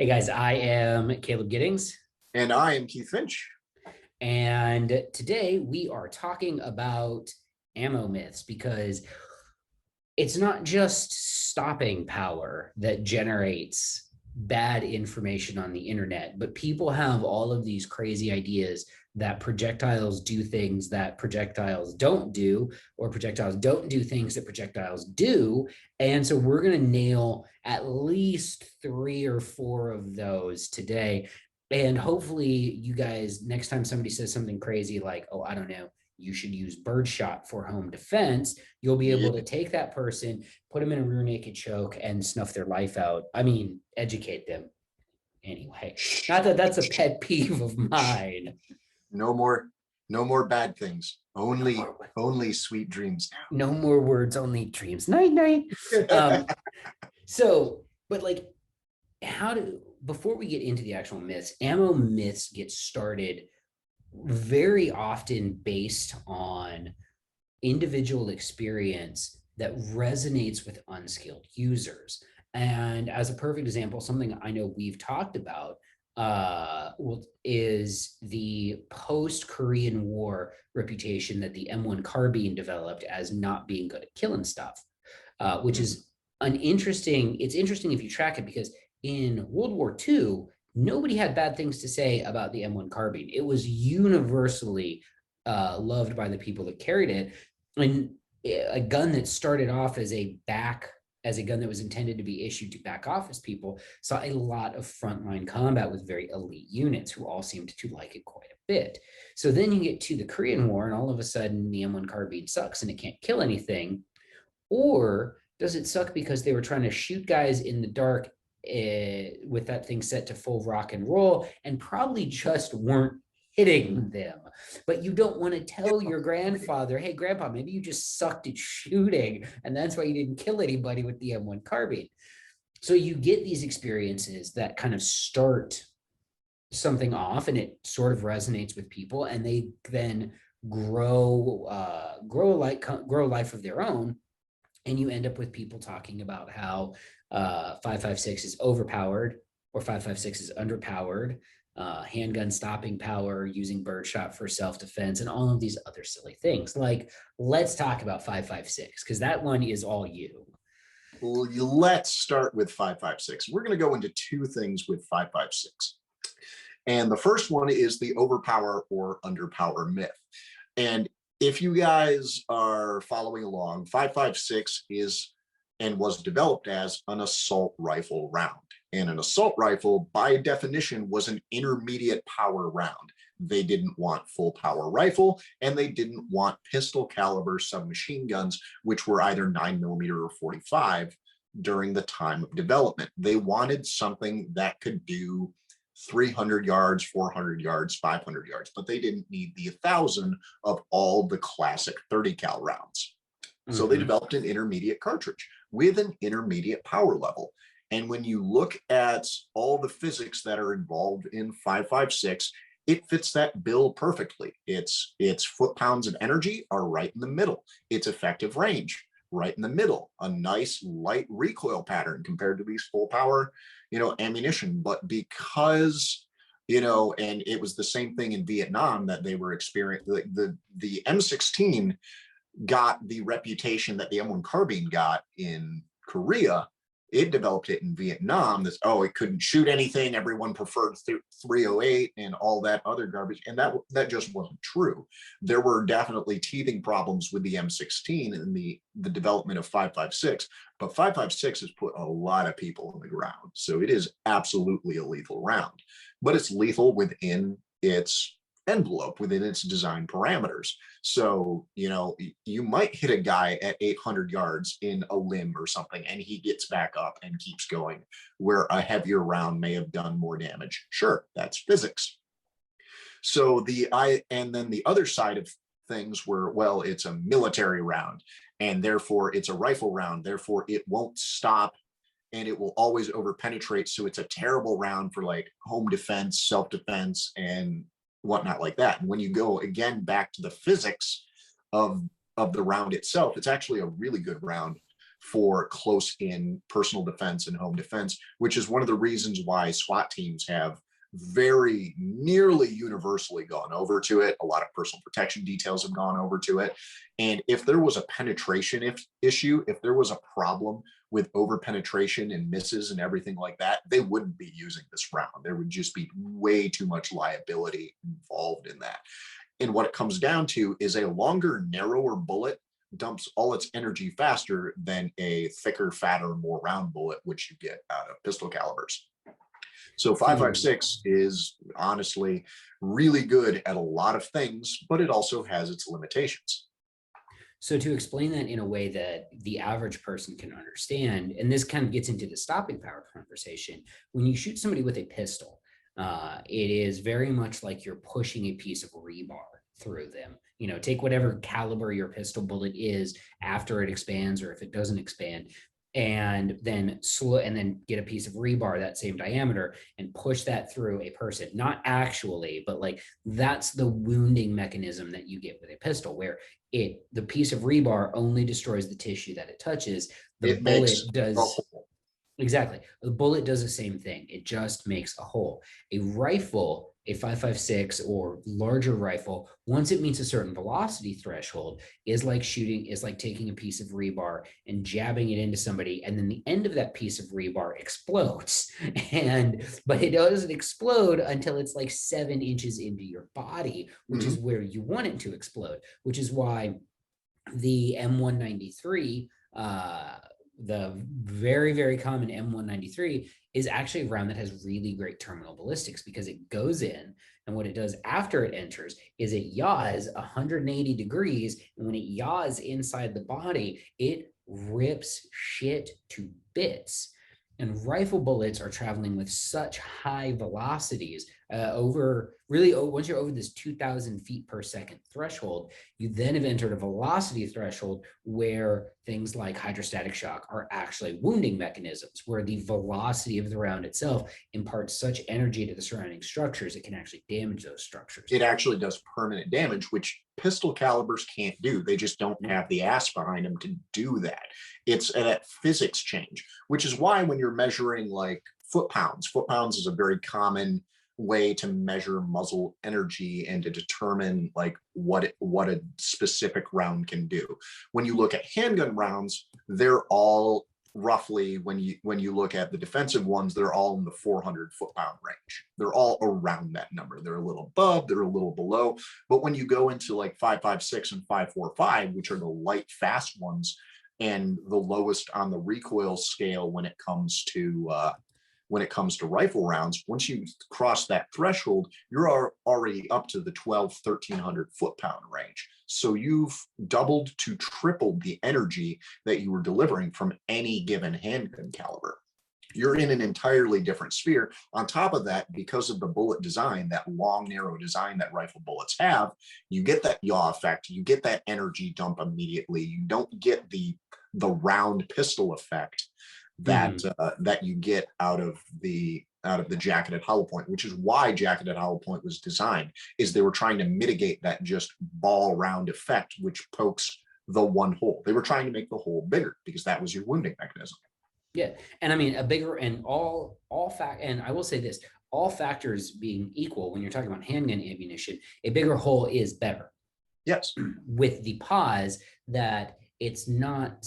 Hey guys, I am Caleb Giddings, And I am Keith Finch. and today we are talking about ammo myths because it's not just stopping power that generates bad information on the internet, but people have all of these crazy ideas that projectiles do things that projectiles don't do, or projectiles don't do things that projectiles do. And so we're going to nail at least three or four of those today. And hopefully, you guys, next time somebody says something crazy like, oh, I don't know, you should use birdshot for home defense, you'll be able to take that person, put them in a rear naked choke, and snuff their life out. I mean, educate them anyway. Not that that's a pet peeve of mine. No more, no more bad things. Only sweet dreams No more words, only dreams. Night, night. now. But like, how do, before we get into the actual myths, ammo myths get started very often based on individual experience that resonates with unskilled users. And as a perfect example, something I know we've talked about is the post-Korean War reputation that the M1 carbine developed as not being good at killing stuff, which is it's interesting if you track it, because in World War II, nobody had bad things to say about the M1 carbine. It was universally loved by the people that carried it. And a gun that started off as a gun that was intended to be issued to back office people saw a lot of frontline combat with very elite units who all seemed to like it quite a bit. So then you get to the Korean War, and all of a sudden the M1 carbine sucks and it can't kill anything. Or does it suck because they were trying to shoot guys in the dark with that thing set to full rock and roll and probably just weren't hitting them? But you don't want to tell your grandfather, hey, grandpa, maybe you just sucked at shooting, and that's why you didn't kill anybody with the M1 carbine. So you get these experiences that kind of start something off, and it sort of resonates with people, and they then grow a life of their own. And you end up with people talking about how 5.56 is overpowered, or 5.56 is underpowered, handgun stopping power, using birdshot for self-defense, and all of these other silly things. Like, let's talk about 5.56, because that one is all you. Well, let's start with 5.56. We're going to go into two things with 5.56. And the first one is the overpower or underpower myth. And if you guys are following along, 5.56 is and was developed as an assault rifle round. And an assault rifle, by definition, was an intermediate power round. They didn't want full power rifle, and they didn't want pistol caliber submachine guns, which were either 9mm or 45 during the time of development. They wanted something that could do 300 yards, 400 yards, 500 yards, but they didn't need the 1,000 of all the classic 30 cal rounds. So they developed an intermediate cartridge with an intermediate power level. And when you look at all the physics that are involved in 5.56, it fits that bill perfectly. Its foot-pounds of energy are right in the middle. Its effective range, right in the middle. A nice light recoil pattern compared to these full power, ammunition. But because, and it was the same thing in Vietnam that they were experiencing, the M16 got the reputation that the M1 carbine got in Korea. It developed it in Vietnam. It couldn't shoot anything. Everyone preferred 308 and all that other garbage. And that just wasn't true. There were definitely teething problems with the M16 and the development of 5.56, but 5.56 has put a lot of people on the ground. So it is absolutely a lethal round, but it's lethal within its envelope, within its design parameters. So, you might hit a guy at 800 yards in a limb or something, and he gets back up and keeps going, where a heavier round may have done more damage. Sure, that's physics. So and then the other side of things were, well, it's a military round, and therefore it's a rifle round, therefore it won't stop and it will always overpenetrate. So it's a terrible round for like home defense, self-defense, and whatnot like that. And when you go again back to the physics of the round itself, it's actually a really good round for close in personal defense and home defense, which is one of the reasons why SWAT teams have very nearly universally gone over to it. A lot of personal protection details have gone over to it. And if there was a penetration issue, if there was a problem with over penetration and misses and everything like that, they wouldn't be using this round. There would just be way too much liability involved in that. And what it comes down to is a longer, narrower bullet dumps all its energy faster than a thicker, fatter, more round bullet, which you get out of pistol calibers. So 5.56 is honestly really good at a lot of things, but it also has its limitations. So to explain that in a way that the average person can understand, and this kind of gets into the stopping power conversation, when you shoot somebody with a pistol, it is very much like you're pushing a piece of rebar through them. You know, take whatever caliber your pistol bullet is after it expands, or if it doesn't expand, and then get a piece of rebar that same diameter and push that through a person. Not actually, but like that's the wounding mechanism that you get with a pistol, where the piece of rebar only destroys the tissue that it touches. The bullet does. Exactly. The bullet does the same thing. It just makes a hole. A rifle, a 5.56 or larger rifle, once it meets a certain velocity threshold, is like taking a piece of rebar and jabbing it into somebody, and then the end of that piece of rebar explodes. But it doesn't explode until it's like 7 inches into your body, which is where you want it to explode, which is why the M193, the very, very common M193 is actually a round that has really great terminal ballistics, because it goes in, and what it does after it enters is it yaws 180 degrees. And when it yaws inside the body, it rips shit to bits. And rifle bullets are traveling with such high velocities once you're over this 2,000 feet per second threshold, you then have entered a velocity threshold where things like hydrostatic shock are actually wounding mechanisms, where the velocity of the round itself imparts such energy to the surrounding structures, it can actually damage those structures. It actually does permanent damage, which pistol calibers can't do. They just don't have the ass behind them to do that. It's that physics change, which is why when you're measuring like foot pounds is a very common way to measure muzzle energy and to determine like what a specific round can do. When you look at handgun rounds, they're all roughly, when you look at the defensive ones, they're all in the 400 foot-pound range. They're all around that number. They're a little above, they're a little below. But when you go into like 5.56 and 5.45, which are the light, fast ones, and the lowest on the recoil scale when it comes to rifle rounds, once you cross that threshold, you're already up to the 1,1300 foot-pound range. So you've doubled to tripled the energy that you were delivering from any given handgun caliber. You're in an entirely different sphere. On top of that, because of the bullet design, that long, narrow design that rifle bullets have, you get that yaw effect, you get that energy dump immediately. You don't get the round pistol effect that you get out of the jacketed hollow point, which is why jacketed hollow point was designed, is they were trying to mitigate that just ball round effect, which pokes the one hole. They were trying to make the hole bigger because that was your wounding mechanism. Yeah. And I mean, a bigger and and I will say this, all factors being equal, when you're talking about handgun ammunition, a bigger hole is better. Yes. With the pause that it's not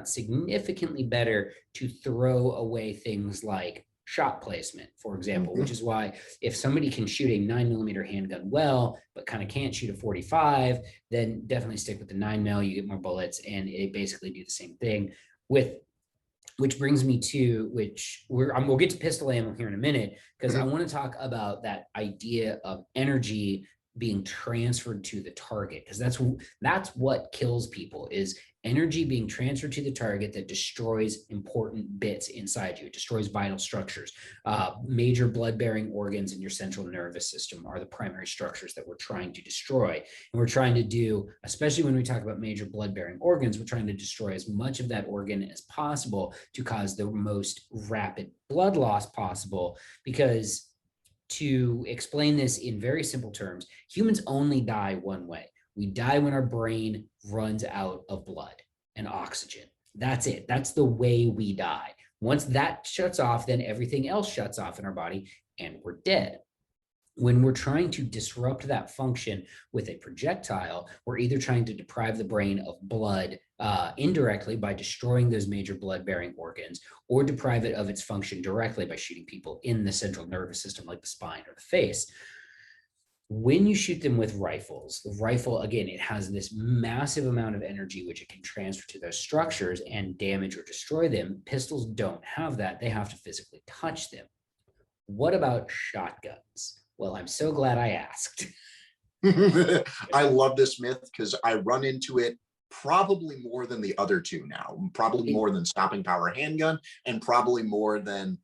significantly better to throw away things like shot placement, for example, which is why if somebody can shoot a 9mm handgun well, but kind of can't shoot a 45, then definitely stick with the 9mm, you get more bullets, and it basically do the same thing. Which brings me to we'll get to pistol ammo here in a minute, because I want to talk about that idea of energy being transferred to the target, because that's what kills people, is energy being transferred to the target that destroys important bits inside you. It destroys vital structures. Major blood-bearing organs in your central nervous system are the primary structures that we're trying to destroy. And we're trying to do, especially when we talk about major blood-bearing organs, we're trying to destroy as much of that organ as possible to cause the most rapid blood loss possible, because to explain this in very simple terms, humans only die one way. We die when our brain runs out of blood. and oxygen. That's it. That's the way we die. Once that shuts off, then everything else shuts off in our body and we're dead. When we're trying to disrupt that function with a projectile, we're either trying to deprive the brain of blood indirectly by destroying those major blood-bearing organs, or deprive it of its function directly by shooting people in the central nervous system, like the spine or the face. When you shoot them with rifles, the rifle, again, it has this massive amount of energy which it can transfer to those structures and damage or destroy them. Pistols don't have that. They have to physically touch them. What about shotguns? Well, I'm so glad I asked. I love this myth because I run into it probably more than the other two now, probably more than stopping power handgun, and probably more than,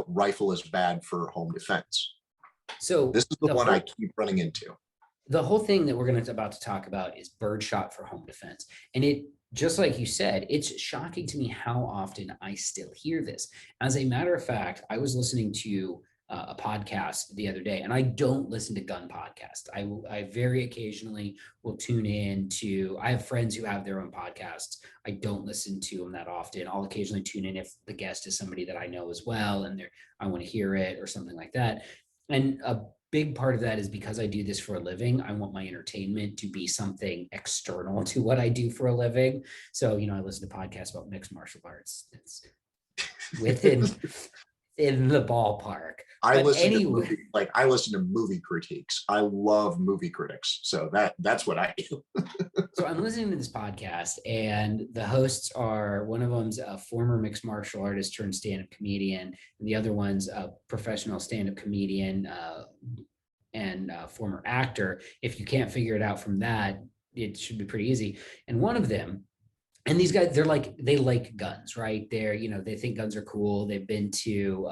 rifle is bad for home defense. So this is the one I keep running into. The whole thing that we're about to talk about is birdshot for home defense. And it, just like you said, it's shocking to me how often I still hear this. As a matter of fact, I was listening to a podcast the other day, and I don't listen to gun podcasts. I very occasionally will tune in to, I have friends who have their own podcasts. I don't listen to them that often. I'll occasionally tune in if the guest is somebody that I know as well, and I want to hear it or something like that. And a big part of that is because I do this for a living. I want my entertainment to be something external to what I do for a living. So, I listen to podcasts about mixed martial arts. It's within in the ballpark. I listen to movie critiques. I love movie critics. So that's what I do. So I'm listening to this podcast, and the hosts are, one of them's a former mixed martial artist turned stand-up comedian, and the other one's a professional stand-up comedian and former actor. If you can't figure it out from that, it should be pretty easy. And one of them, and these guys, they like guns, right? They think guns are cool. They've been to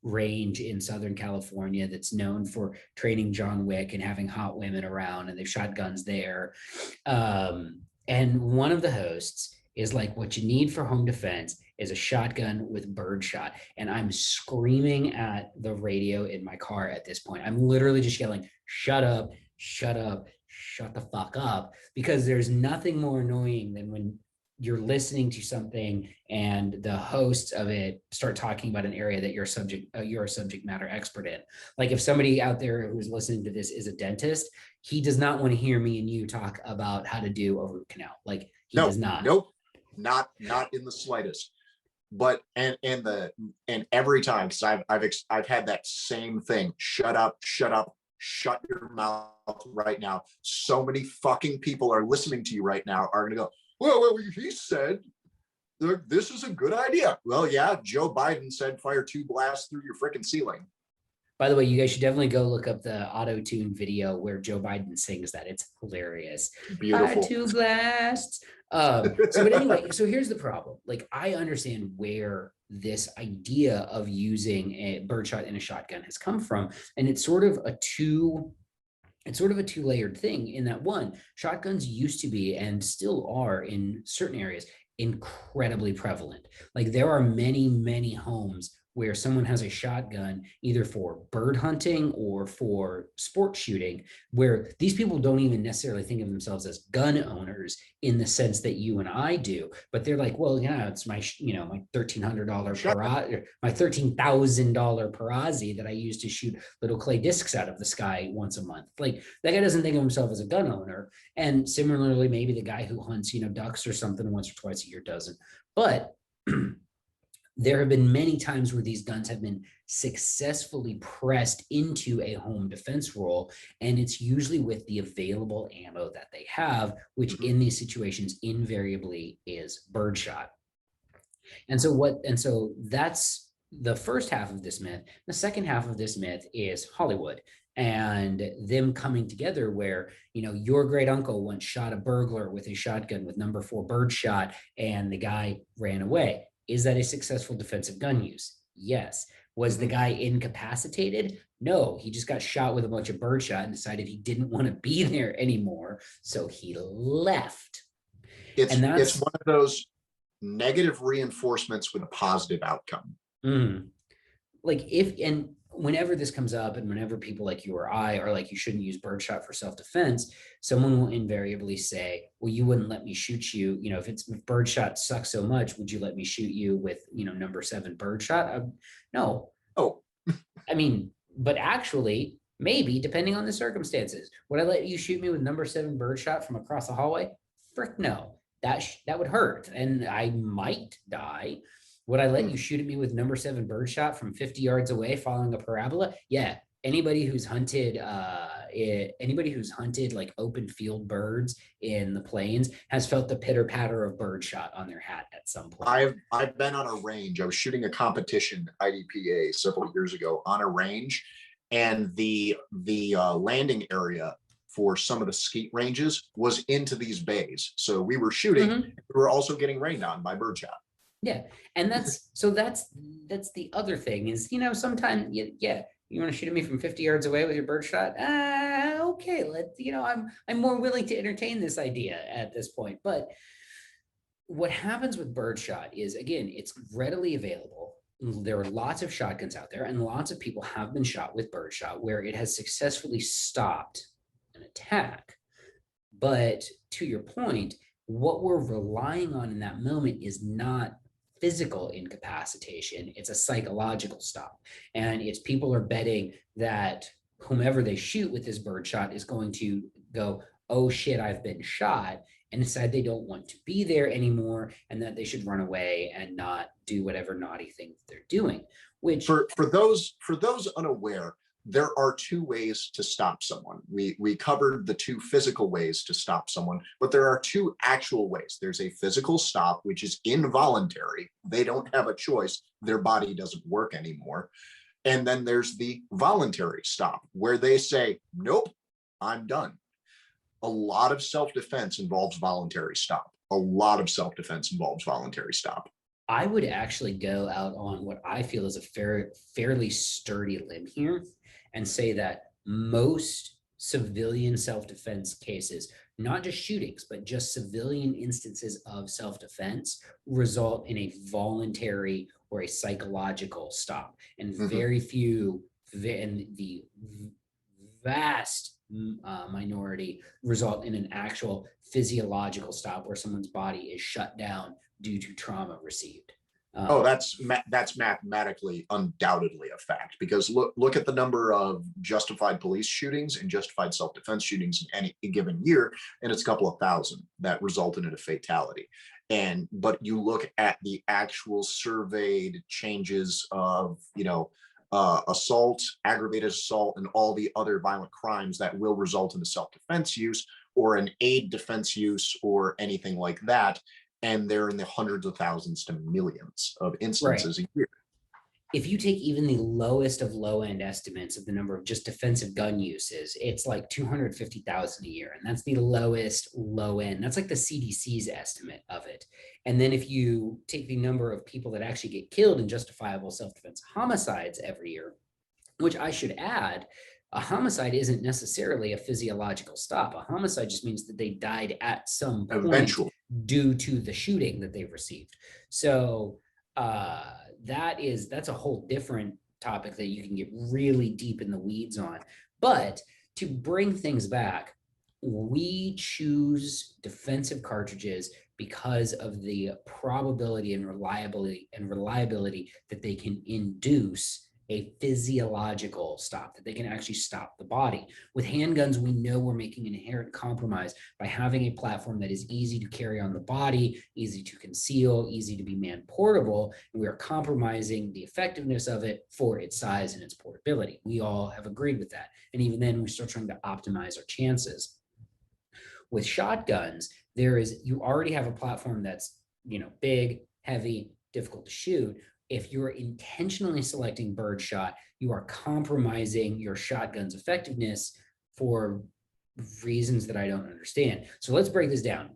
range in Southern California that's known for training John Wick and having hot women around, and they've shot guns there. And one of the hosts is like, what you need for home defense is a shotgun with birdshot. And I'm screaming at the radio in my car at this point. I'm literally just yelling, shut up, shut up, shut the fuck up, because there's nothing more annoying than when you're listening to something and the hosts of it start talking about an area that you're a subject matter expert in. Like if somebody out there who's listening to this is a dentist, he does not want to hear me and you talk about how to do a root canal. Like he does not. Nope, not in the slightest. But and every time, because I've had that same thing. Shut up, shut your mouth right now. So many fucking people are listening to you right now are gonna go, well, he said this is a good idea. Well, yeah, Joe Biden said fire 2 blasts through your freaking ceiling. By the way, you guys should definitely go look up the auto-tune video where Joe Biden sings that. It's hilarious. Beautiful. Fire 2 blasts. But anyway, so here's the problem. Like, I understand where this idea of using a birdshot in a shotgun has come from. And it's sort of a two-layered thing, in that one, shotguns used to be and still are in certain areas incredibly prevalent. Like there are many, many homes where someone has a shotgun either for bird hunting or for sport shooting, where these people don't even necessarily think of themselves as gun owners in the sense that you and I do, but they're like, well, yeah, it's my, my $1,300 my $13,000 Perazzi that I use to shoot little clay discs out of the sky once a month. Like that guy doesn't think of himself as a gun owner. And similarly, maybe the guy who hunts, ducks or something once or twice a year doesn't. But there have been many times where these guns have been successfully pressed into a home defense role, and it's usually with the available ammo that they have, which in these situations invariably is birdshot. And so that's the first half of this myth. The second half of this myth is Hollywood and them coming together where, your great uncle once shot a burglar with a shotgun with number 4 birdshot and the guy ran away. Is that a successful defensive gun use? Yes. Was the guy incapacitated? No, he just got shot with a bunch of birdshot and decided he didn't want to be there anymore, so he left. It's one of those negative reinforcements with a positive outcome. Like whenever this comes up and whenever people like you or I are like, you shouldn't use birdshot for self-defense, someone will invariably say, well, you wouldn't let me shoot you. You know, if birdshot sucks so much, would you let me shoot you with, you know, number 7 birdshot? No. Oh, I mean, but actually, maybe depending on the circumstances, would I let you shoot me with number 7 birdshot from across the hallway? Frick no. That would hurt and I might die. Would I let you shoot at me with number 7 birdshot from 50 yards away following a parabola? Yeah. Anybody who's hunted like open field birds in the plains has felt the pitter patter of birdshot on their hat at some point. I've been on a range. I was shooting a competition IDPA several years ago on a range, and the landing area for some of the skeet ranges was into these bays. So we were shooting. We were also getting rained on by birdshot. Yeah, and that's the other thing is, you know, sometimes yeah, you want to shoot at me from 50 yards away with your birdshot? Okay, I'm more willing to entertain this idea at this point. But what happens with birdshot is, again, it's readily available. There are lots of shotguns out there, and lots of people have been shot with birdshot where it has successfully stopped an attack. But to your point, what we're relying on in that moment is not physical incapacitation, it's a psychological stop. And it's people are betting that whomever they shoot with this birdshot is going to go, oh shit, I've been shot, and decide they don't want to be there anymore and that they should run away and not do whatever naughty thing they're doing. Which for those unaware, there are 2 ways to stop someone. We covered the 2 physical ways to stop someone, but there are 2 actual ways. There's a physical stop, which is involuntary. They don't have a choice. Their body doesn't work anymore. And then there's the voluntary stop, where they say, nope, I'm done. A lot of self-defense involves voluntary stop. A lot of self-defense involves voluntary stop. I would actually go out on what I feel is a fairly sturdy limb here and say that most civilian self-defense cases, not just shootings, but just civilian instances of self-defense, result in a voluntary or a psychological stop. And very few, and the vast minority result in an actual physiological stop where someone's body is shut down due to trauma received. That's mathematically undoubtedly a fact, because look at the number of justified police shootings and justified self-defense shootings in any given year, and it's a couple of thousand that resulted in a fatality. But you look at the actual surveyed changes of, assault, aggravated assault, and all the other violent crimes that will result in a self-defense use or an aid defense use or anything like that. And they're in the hundreds of thousands to millions of instances a year. If you take even the lowest of low-end estimates of the number of just defensive gun uses, it's like 250,000 a year. And that's the lowest low end. That's like the CDC's estimate of it. And then if you take the number of people that actually get killed in justifiable self-defense homicides every year, which I should add, a homicide isn't necessarily a physiological stop. A homicide just means that they died at some point eventually due to the shooting that they received. So that's a whole different topic that you can get really deep in the weeds on. But to bring things back, we choose defensive cartridges because of the probability and reliability that they can induce a physiological stop, that they can actually stop the body. With handguns, we know we're making an inherent compromise by having a platform that is easy to carry on the body, easy to conceal, easy to be man-portable, and we are compromising the effectiveness of it for its size and its portability. We all have agreed with that. And even then, we're still trying to optimize our chances. With shotguns, you already have a platform that's, big, heavy, difficult to shoot. If you're intentionally selecting birdshot, you are compromising your shotgun's effectiveness for reasons that I don't understand. So let's break this down.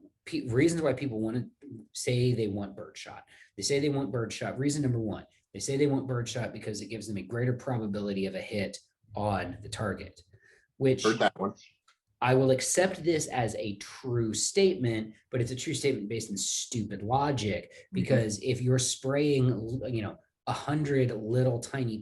Reasons why people want to say they want birdshot. They say they want birdshot. Reason number 1, they say they want birdshot because it gives them a greater probability of a hit on the target, which heard that one. I will accept this as a true statement, but it's a true statement based on stupid logic, because if you're spraying, 100 little tiny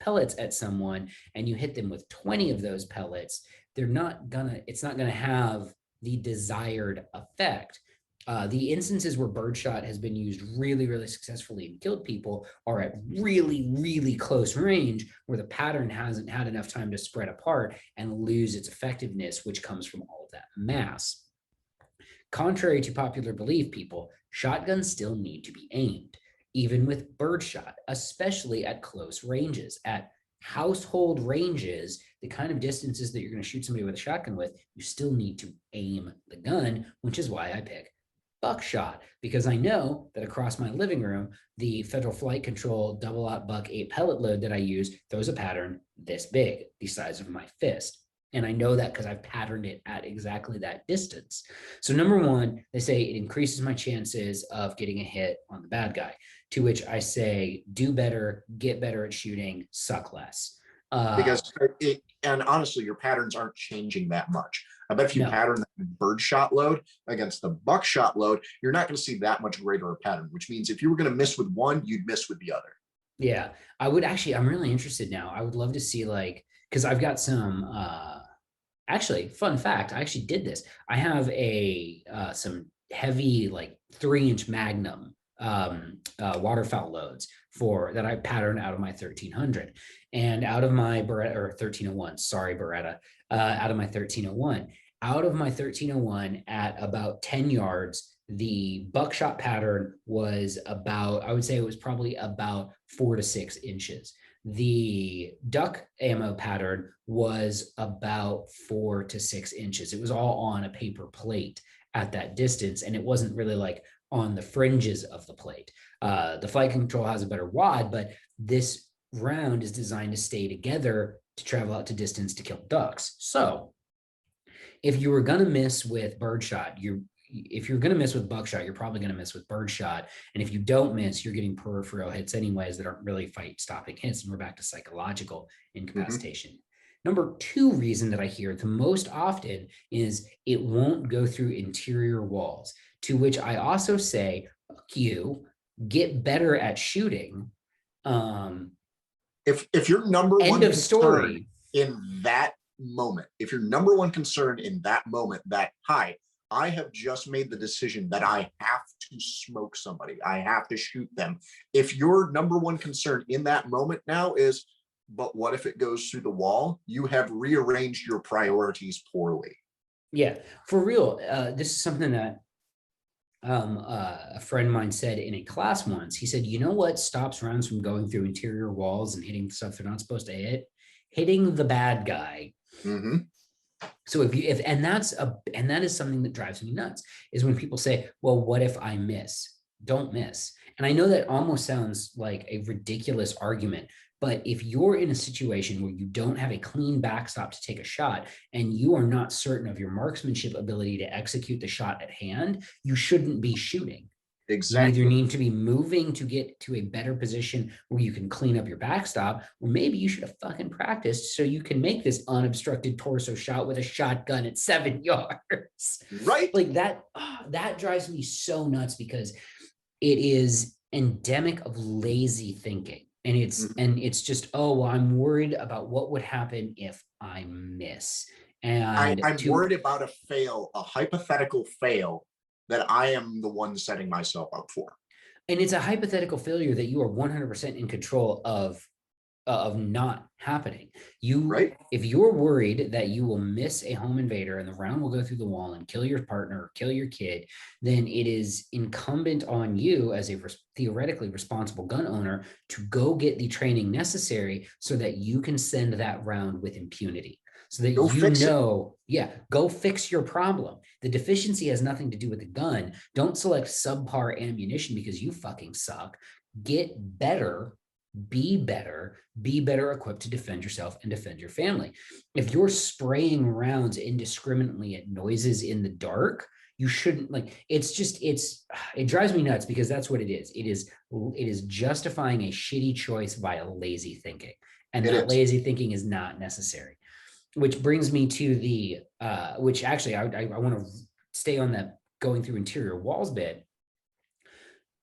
pellets at someone and you hit them with 20 of those pellets, it's not gonna have the desired effect. The instances where birdshot has been used really, really successfully and killed people are at really, really close range where the pattern hasn't had enough time to spread apart and lose its effectiveness, which comes from all of that mass. Contrary to popular belief, people, shotguns still need to be aimed, even with birdshot, especially at close ranges. At household ranges, the kind of distances that you're going to shoot somebody with a shotgun with, you still need to aim the gun, which is why I pick buckshot, because I know that across my living room, the Federal Flight Control double-aught buck 8 pellet load that I use throws a pattern this big, the size of my fist. And I know that because I've patterned it at exactly that distance. So number one, they say it increases my chances of getting a hit on the bad guy, to which I say, do better, get better at shooting, suck less. Because and honestly, your patterns aren't changing that much. I bet if you No. pattern that birdshot load against the buckshot load, you're not going to see that much greater a pattern, which means if you were going to miss with one, you'd miss with the other. Yeah, I would actually, I'm really interested now. I would love to see like, because I've got some actually, fun fact, I actually did this. I have some heavy like 3-inch Magnum waterfowl loads for that I patterned out of my 1300 and out of my Beretta, or 1301, sorry, Beretta, out of my 1301. Out of my 1301 at about 10 yards, the buckshot pattern was about, I would say it was probably about 4 to 6 inches. The duck ammo pattern was about 4 to 6 inches. It was all on a paper plate at that distance, and it wasn't really like on the fringes of the plate. The Flight Control has a better wad, but this round is designed to stay together to travel out to distance to kill ducks. So if you were going to miss with birdshot, if you're going to miss with buckshot, you're probably going to miss with birdshot. And if you don't miss, you're getting peripheral hits anyways that aren't really fight stopping hits. And we're back to psychological incapacitation. Mm-hmm. Number two reason that I hear the most often is it won't go through interior walls, to which I also say, fuck you, get better at shooting. If your number one end of story in that moment, if your number one concern in that moment, that, hi, I have just made the decision that I have to smoke somebody, I have to shoot them. If your number one concern in that moment now is, but what if it goes through the wall? You have rearranged your priorities poorly. Yeah, for real. This is something that a friend of mine said in a class once. He said, you know what stops rounds from going through interior walls and hitting stuff they're not supposed to hit? Hitting the bad guy. Mm-hmm. So that is something that drives me nuts, is when people say, well, what if I miss? Don't miss. And I know that almost sounds like a ridiculous argument, but if you're in a situation where you don't have a clean backstop to take a shot and you are not certain of your marksmanship ability to execute the shot at hand, you shouldn't be shooting. Exactly. You either need to be moving to get to a better position where you can clean up your backstop, or maybe you should have fucking practiced so you can make this unobstructed torso shot with a shotgun at 7 yards. Right. Like that, that drives me so nuts because it is endemic of lazy thinking. And it's just, oh, well, I'm worried about what would happen if I miss. And I'm worried about a hypothetical fail that I am the one setting myself up for. And it's a hypothetical failure that you are 100% in control of not happening. Right. If you're worried that you will miss a home invader and the round will go through the wall and kill your partner or kill your kid, then it is incumbent on you as a theoretically responsible gun owner to go get the training necessary so that you can send that round with impunity. So that go fix your problem. The deficiency has nothing to do with the gun. Don't select subpar ammunition because you fucking suck. Get better, be better equipped to defend yourself and defend your family. If you're spraying rounds indiscriminately at noises in the dark, you shouldn't, like, it drives me nuts because that's what it is. It is justifying a shitty choice via lazy thinking. And that lazy thinking is not necessary. Which brings me to the, which actually I want to stay on that going through interior walls bit.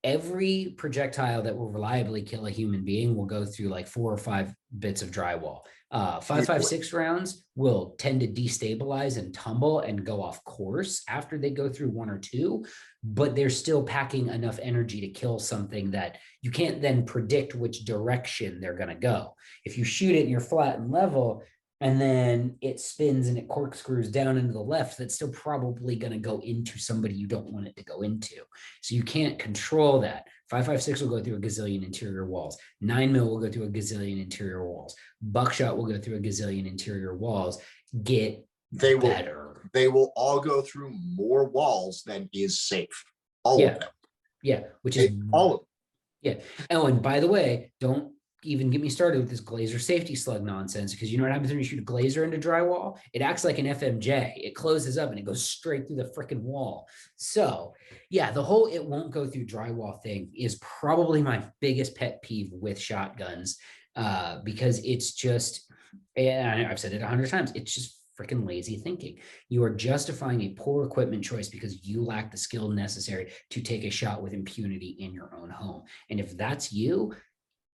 every projectile that will reliably kill a human being will go through like 4 or 5 bits of drywall. 5.56 rounds will tend to destabilize and tumble and go off course after they go through 1 or 2, but they're still packing enough energy to kill something that you can't then predict which direction they're going to go. If you shoot it and you're flat and level, and then it spins and it corkscrews down into the left, that's still probably going to go into somebody you don't want it to go into. So you can't control that. 5.56 will go through a gazillion interior walls. 9mm will go through a gazillion interior walls. Buckshot will go through a gazillion interior walls. Get better. They will all go through more walls than is safe. All of them. Yeah, which is all of them. Yeah. Oh, and by the way, don't even get me started with this glazer safety slug nonsense, because you know what happens when you shoot a glazer into drywall? It acts like an FMJ. It closes up and it goes straight through the freaking wall. So yeah, the whole it won't go through drywall thing is probably my biggest pet peeve with shotguns, because it's just, and I've said it 100 times, it's just freaking lazy thinking. You are justifying a poor equipment choice because you lack the skill necessary to take a shot with impunity in your own home. And if that's you,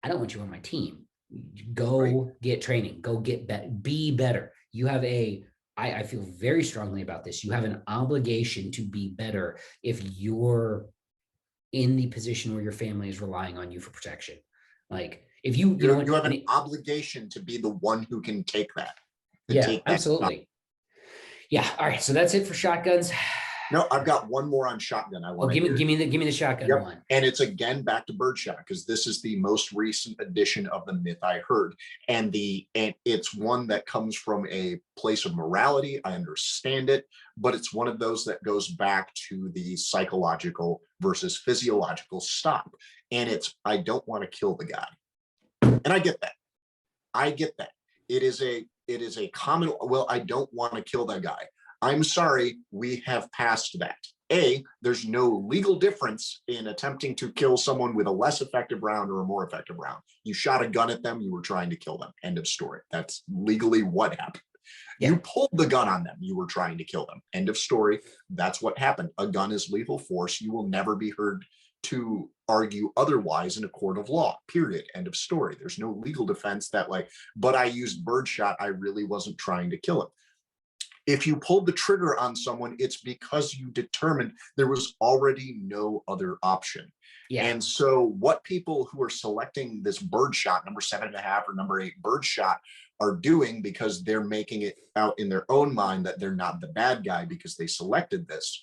I don't want you on my team. Go get training. Go get be better. You have I feel very strongly about this. You have an obligation to be better if you're in the position where your family is relying on you for protection. Like if you have an obligation to be the one who can take that. Yeah, absolutely. Yeah. All right. So that's it for shotguns. No, I've got one more on shotgun. I want to give me the shotgun one. And it's again back to birdshot, because this is the most recent edition of the myth I heard, and it's one that comes from a place of morality. I understand it, but it's one of those that goes back to the psychological versus physiological stop. And it's, I don't want to kill the guy, and I get that. It is a common, well, I don't want to kill that guy. I'm sorry, we have passed that. There's no legal difference in attempting to kill someone with a less effective round or a more effective round. You shot a gun at them, you were trying to kill them. End of story. That's legally what happened. Yeah. You pulled the gun on them, you were trying to kill them. End of story. That's what happened. A gun is lethal force. You will never be heard to argue otherwise in a court of law, period. End of story. There's no legal defense that but I used birdshot, I really wasn't trying to kill him. If you pulled the trigger on someone, it's because you determined there was already no other option. Yeah. And so what people who are selecting this birdshot, number 7.5 or number 8 birdshot, are doing, because they're making it out in their own mind that they're not the bad guy because they selected this,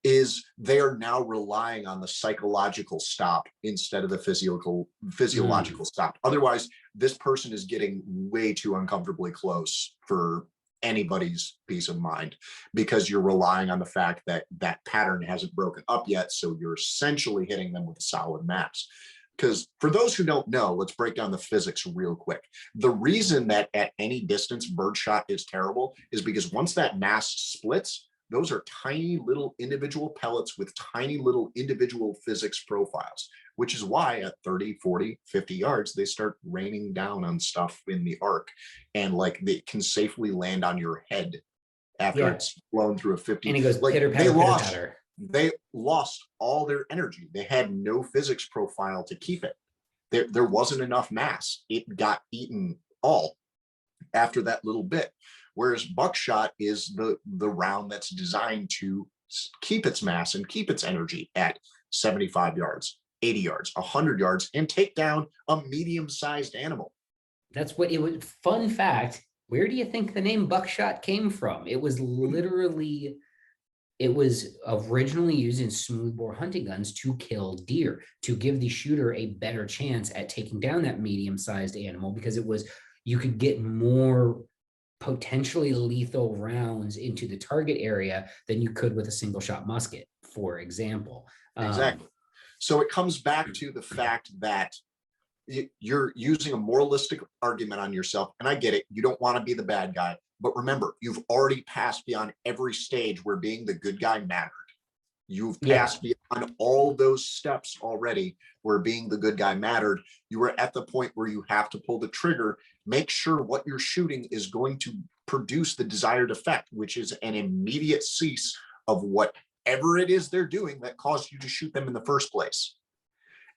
is they are now relying on the psychological stop instead of the physiological stop. Otherwise, this person is getting way too uncomfortably close for anybody's peace of mind, because you're relying on the fact that that pattern hasn't broken up yet. So you're essentially hitting them with a solid mass. Because for those who don't know, let's break down the physics real quick. The reason that at any distance birdshot is terrible is because once that mass splits, those are tiny little individual pellets with tiny little individual physics profiles, which is why at 30, 40, 50 yards, they start raining down on stuff in the arc, and they can safely land on your head after it's blown through a 50. And it goes pitter patter, pitter patter. They lost all their energy. They had no physics profile to keep it. There wasn't enough mass. It got eaten all after that little bit. Whereas buckshot is the round that's designed to keep its mass and keep its energy at 75 yards, 80 yards, 100 yards, and take down a medium-sized animal. That's what it was. Fun fact, where do you think the name buckshot came from? It was literally, it was originally used in smoothbore hunting guns to kill deer, to give the shooter a better chance at taking down that medium-sized animal, because you could get more potentially lethal rounds into the target area than you could with a single shot musket, for example. Exactly. So it comes back to the fact that you're using a moralistic argument on yourself. And I get it. You don't want to be the bad guy. But remember, you've already passed beyond every stage where being the good guy mattered. You've passed beyond all those steps already where being the good guy mattered. You were at the point where you have to pull the trigger, make sure what you're shooting is going to produce the desired effect, which is an immediate cease of whatever it is they're doing that caused you to shoot them in the first place.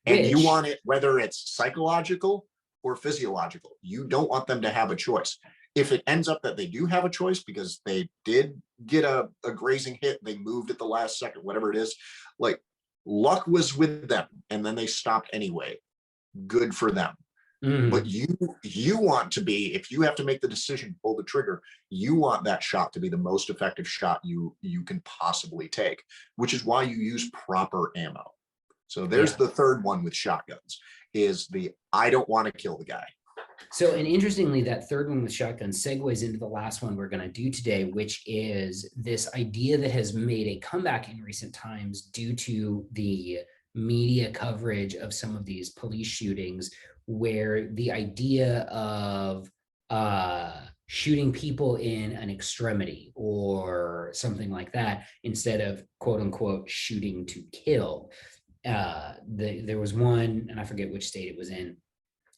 And you Which want it, whether it's psychological or physiological, you don't want them to have a choice. If it ends up that they do have a choice because they did get a grazing hit, they moved at the last second, whatever it is, like luck was with them and then they stopped anyway. Good for them. But you want to be, if you have to make the decision, pull the trigger, you want that shot to be the most effective shot you can possibly take, which is why you use proper ammo. So there's the third one with shotguns, is the I don't want to kill the guy. So, and interestingly, that third one with shotguns segues into the last one we're going to do today, which is this idea that has made a comeback in recent times due to the media coverage of some of these police shootings, where the idea of shooting people in an extremity or something like that, instead of quote unquote shooting to kill. There was one, and I forget which state it was in,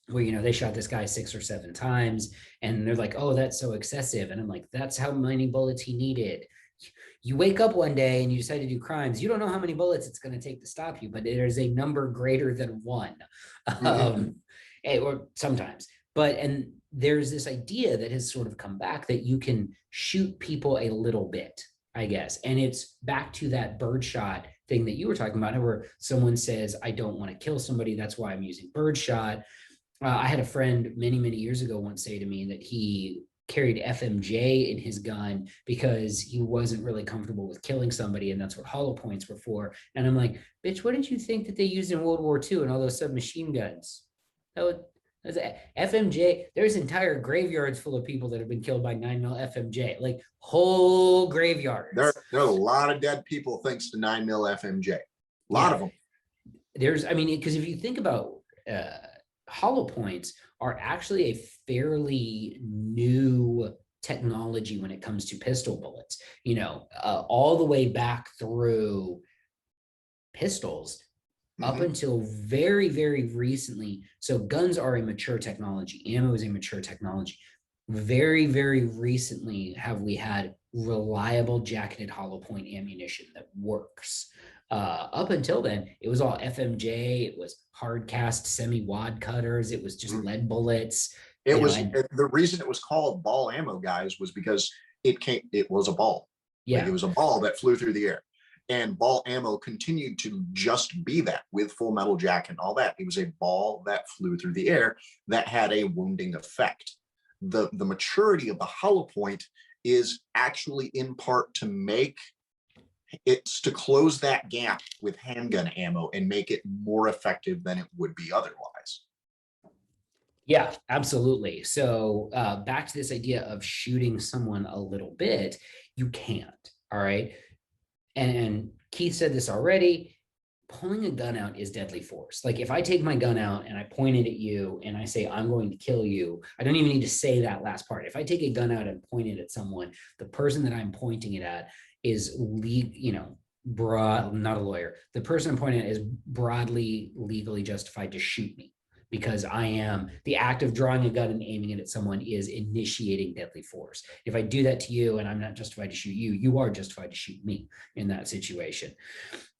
where, you know, they shot this guy 6 or 7 times and they're like, oh, that's so excessive. And I'm like, that's how many bullets he needed. You wake up one day and you decide to do crimes. You don't know how many bullets it's going to take to stop you, but there's a number greater than one. Or sometimes. And there's this idea that has sort of come back that you can shoot people a little bit, I guess. And it's back to that birdshot thing that you were talking about, where someone says, I don't want to kill somebody, that's why I'm using birdshot. I had a friend many, many years ago once say to me that he carried FMJ in his gun because he wasn't really comfortable with killing somebody, and that's what hollow points were for. And I'm like, bitch, what did you think that they used in World War II and all those submachine guns? That was FMJ. There's entire graveyards full of people that have been killed by 9mm FMJ, like whole graveyards. There are a lot of dead people thanks to 9mm FMJ. A lot of them. I mean, because if you think about hollow points are actually a fairly new technology when it comes to pistol bullets, you know, all the way back through pistols up until very, very recently. So guns are a mature technology. Ammo is a mature technology. Very, very recently have we had reliable jacketed hollow point ammunition that works. Up until then, it was all FMJ, it was hard cast semi-wad cutters, it was just lead bullets. It was the reason it was called ball ammo, guys, was because it was a ball. Yeah. Like, it was a ball that flew through the air. And ball ammo continued to just be that, with full metal jacket and all that. It was a ball that flew through the air that had a wounding effect. The maturity of the hollow point is actually in part to close that gap with handgun ammo and make it more effective than it would be otherwise. Yeah, absolutely. So back to this idea of shooting someone a little bit, you can't. All right. And Keith said this already, pulling a gun out is deadly force. Like, if I take my gun out and I point it at you and I say, I'm going to kill you, I don't even need to say that last part. If I take a gun out and point it at someone, the person that I'm pointing it at is, not a lawyer. The person I'm pointing at is broadly legally justified to shoot me, because the act of drawing a gun and aiming it at someone is initiating deadly force. If I do that to you and I'm not justified to shoot you, you are justified to shoot me in that situation.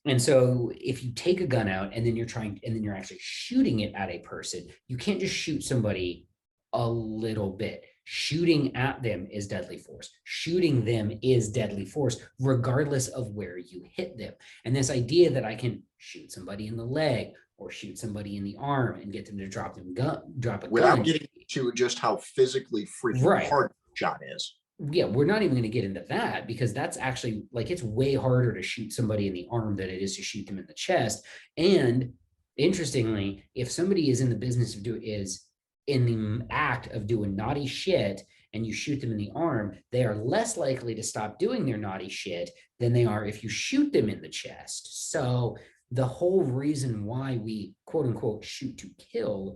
And so if you take a gun out and then you're actually shooting it at a person, you can't just shoot somebody a little bit. Shooting at them is deadly force. Shooting them is deadly force, regardless of where you hit them. And this idea that I can shoot somebody in the leg or shoot somebody in the arm and get them to drop a gun without getting to just how physically freaking hard the shot is. Yeah, we're not even going to get into that, because that's actually, like, it's way harder to shoot somebody in the arm than it is to shoot them in the chest. And interestingly, if somebody is in the business is in the act of doing naughty shit and you shoot them in the arm, they are less likely to stop doing their naughty shit than they are if you shoot them in the chest. So the whole reason why we quote unquote shoot to kill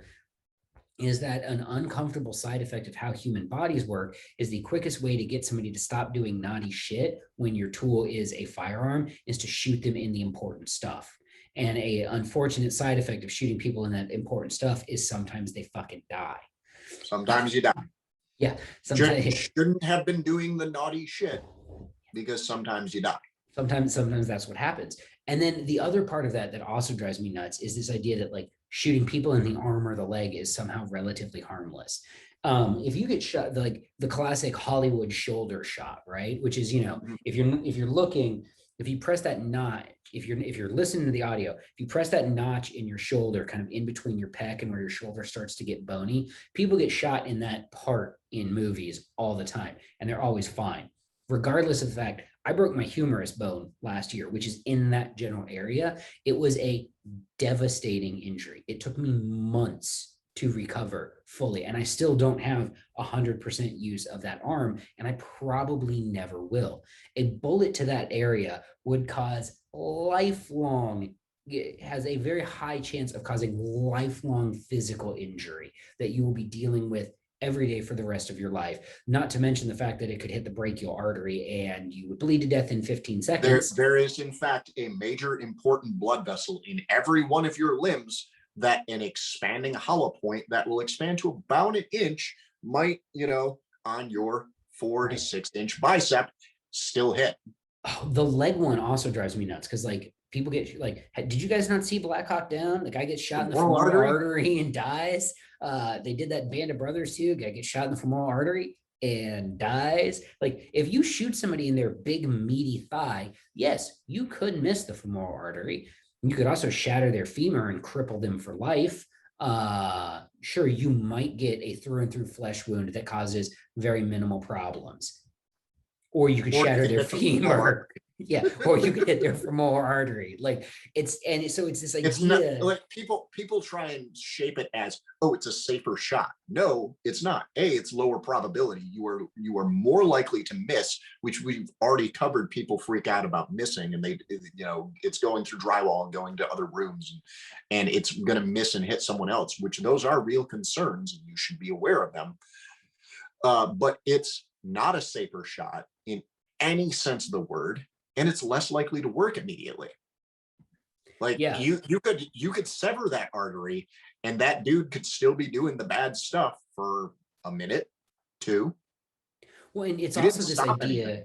is that an uncomfortable side effect of how human bodies work is the quickest way to get somebody to stop doing naughty shit when your tool is a firearm is to shoot them in the important stuff. And a unfortunate side effect of shooting people in that important stuff is sometimes they fucking die. Sometimes you die. Yeah. You shouldn't have been doing the naughty shit, because sometimes you die. Sometimes that's what happens. And then the other part of that that also drives me nuts is this idea that like shooting people in the arm or the leg is somehow relatively harmless. If you get shot, like the classic Hollywood shoulder shot, right? Which is, Mhm. if you're looking, if you press that notch, if you're listening to the audio, if you press that notch in your shoulder, kind of in between your pec and where your shoulder starts to get bony, people get shot in that part in movies all the time, and they're always fine, regardless of the fact I broke my humerus bone last year, which is in that general area. It was a devastating injury. It took me months to recover fully, and I still don't have 100% use of that arm, and I probably never will. A bullet to that area would cause lifelong, it has a very high chance of causing lifelong physical injury that you will be dealing with every day for the rest of your life. Not to mention the fact that it could hit the brachial artery and you would bleed to death in 15 seconds. There is in fact a major important blood vessel in every one of your limbs that an expanding hollow point that will expand to about an inch might, on your 4 to 6 inch bicep still hit. Oh, the leg one also drives me nuts because like people get like, did you guys not see Black Hawk Down? The guy gets shot in the Femoral femoral artery. artery and dies. They did that in Band of Brothers too. Guy gets shot in the femoral artery and dies. Like if you shoot somebody in their big meaty thigh, yes, you could miss the femoral artery. You could also shatter their femur and cripple them for life. Sure, you might get a through and through flesh wound that causes very minimal problems, or you could Or you shatter can their hit the femoral femur. Yeah, or you could hit their femoral artery. Like so it's this It's not idea. like people try and shape it as, oh, it's a safer shot. No, it's not. It's lower probability. You are more likely to miss, which we've already covered. People freak out about missing, and it's going through drywall and going to other rooms, and it's going to miss and hit someone else, which those are real concerns, and you should be aware of them. But it's not a safer shot in any sense of the word, and it's less likely to work immediately. Like Yeah. you could sever that artery, and that dude could still be doing the bad stuff for a minute, two. Well, and it's You didn't also this stop anything. idea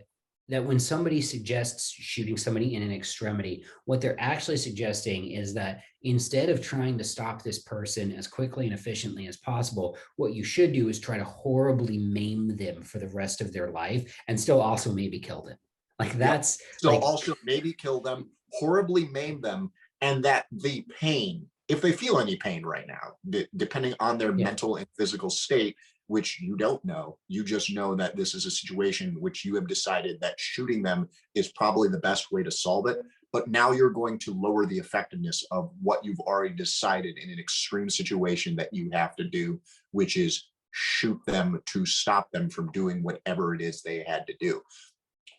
that when somebody suggests shooting somebody in an extremity, what they're actually suggesting is that instead of trying to stop this person as quickly and efficiently as possible, what you should do is try to horribly maim them for the rest of their life and still also maybe kill them. Like Yep. that's So like, also maybe kill them, horribly maim them, and that the pain, if they feel any pain right now, depending on their yeah, mental and physical state, which you don't know, you just know that this is a situation which you have decided that shooting them is probably the best way to solve it. But now you're going to lower the effectiveness of what you've already decided in an extreme situation that you have to do, which is shoot them to stop them from doing whatever it is they had to do.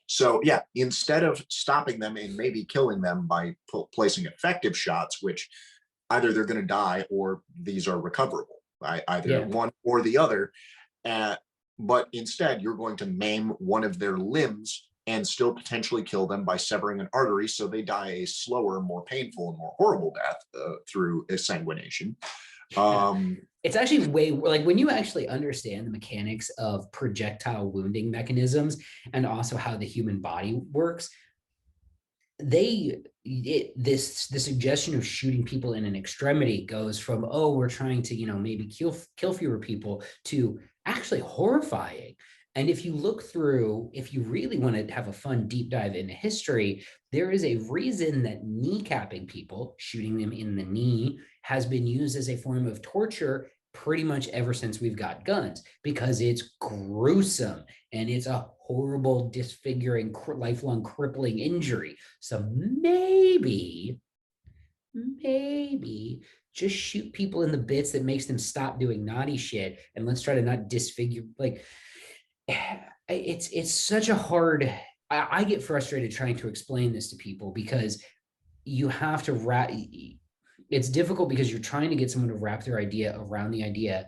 So yeah, instead of stopping them and maybe killing them by placing effective shots, which either they're going to die or these are recoverable, either yeah. one or the other. Uh, but instead, you're going to maim one of their limbs and still potentially kill them by severing an artery, so they die a slower, more painful, and more horrible death through sanguination. It's actually way like when you actually understand the mechanics of projectile wounding mechanisms and also how the human body works, the suggestion of shooting people in an extremity goes from, oh, we're trying to maybe kill fewer people, to actually horrifying. And if you really want to have a fun deep dive into history, there is a reason that kneecapping people, shooting them in the knee, has been used as a form of torture pretty much ever since we've got guns, because it's gruesome and it's a horrible, disfiguring, lifelong crippling injury. So maybe just shoot people in the bits that makes them stop doing naughty shit, and let's try to not disfigure. Like it's such a hard. I get frustrated trying to explain this to people because you have to wrap. It's difficult because you're trying to get someone to wrap their idea around the idea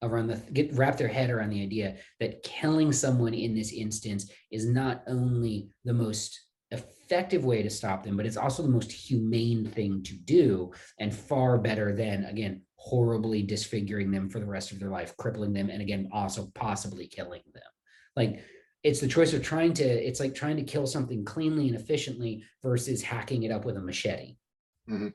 wrap their head around the idea that killing someone in this instance is not only the most effective way to stop them, but it's also the most humane thing to do, and far better than, again, horribly disfiguring them for the rest of their life, crippling them, and again, also possibly killing them. Like, it's the choice of it's like trying to kill something cleanly and efficiently versus hacking it up with a machete. Mm-hmm.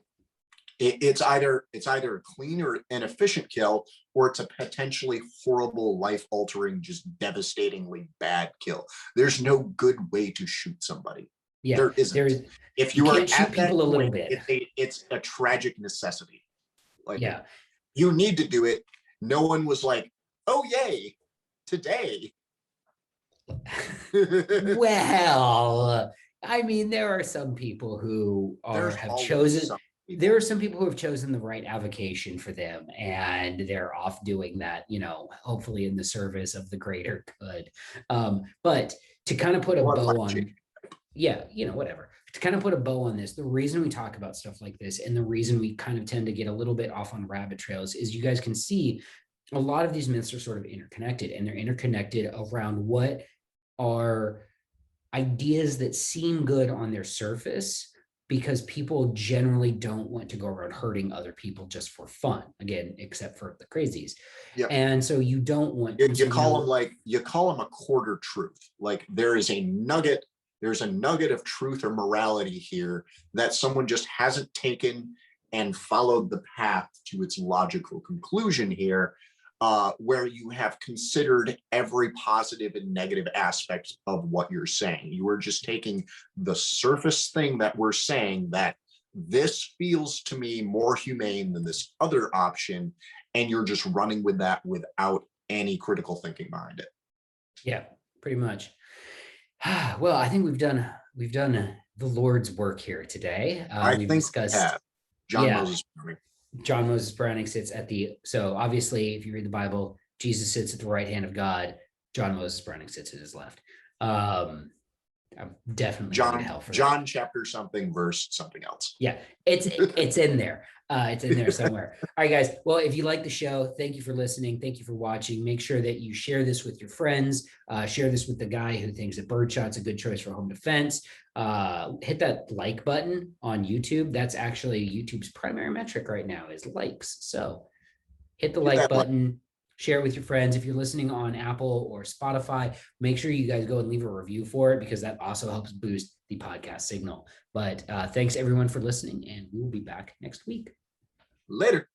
It's either a clean or an efficient kill, or it's a potentially horrible, life-altering, just devastatingly bad kill. There's no good way to shoot somebody. Yeah, There isn't. If you you are can't shoot at that people a little point, bit. it's a tragic necessity. Like, Yeah. you need to do it. No one was like, "Oh yay, today." Well, I mean, there are some people who There's have always chosen, some people. there are some people who have chosen the right avocation for them, and they're off doing that, hopefully in the service of the greater good. But to kind of put a bow on, yeah, whatever. To kind of put a bow on this, the reason we talk about stuff like this and the reason we kind of tend to get a little bit off on rabbit trails is you guys can see a lot of these myths are sort of interconnected, and they're interconnected around what are ideas that seem good on their surface because people generally don't want to go around hurting other people just for fun, again, except for the crazies. Yep. And so you don't want you call them a quarter truth. Like, there's a nugget of truth or morality here that someone just hasn't taken and followed the path to its logical conclusion here, where you have considered every positive and negative aspect of what you're saying. You are just taking the surface thing that we're saying, that this feels to me more humane than this other option, and you're just running with that without any critical thinking behind it. Yeah, pretty much. Well, I think we've done the Lord's work here today. We've discussed John Moses Browning. John Moses Browning sits so obviously, if you read the Bible, Jesus sits at the right hand of God. John Moses Browning sits at his left. I'm definitely going to hell for John chapter something, verse something else. Yeah, it's in there. It's in there somewhere. All right, guys. Well, if you like the show, thank you for listening. Thank you for watching. Make sure that you share this with your friends. Share this with the guy who thinks that birdshot's a good choice for home defense. Hit that like button on YouTube. That's actually YouTube's primary metric right now is likes. So hit the like button. Share it with your friends. If you're listening on Apple or Spotify, make sure you guys go and leave a review for it, because that also helps boost the podcast signal. But thanks everyone for listening, and we will be back next week. Later.